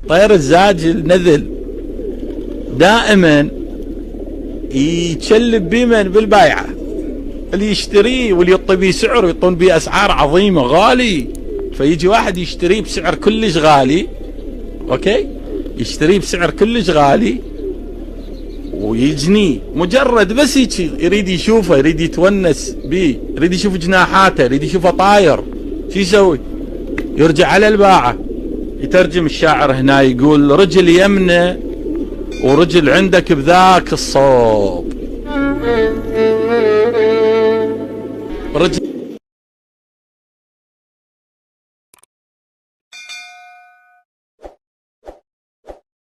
طير الزاج النذل دائما يتشلب بمن؟ بالبايعة، اللي يشتريه واللي يطي بيه سعر ويطون بيه اسعار عظيمة غالي. فيجي واحد يشتريه بسعر كلش غالي، اوكي، يشتريه بسعر كلش غالي ويجنيه، مجرد بس يريد يشوفه، يريد يتونس بيه، يريد يشوف جناحاته، يريد يشوفه طاير. شو يسوي؟ يرجع على الباعة. يترجم الشاعر هنا يقول: رجل يمنى ورجل عندك بذاك الصوب.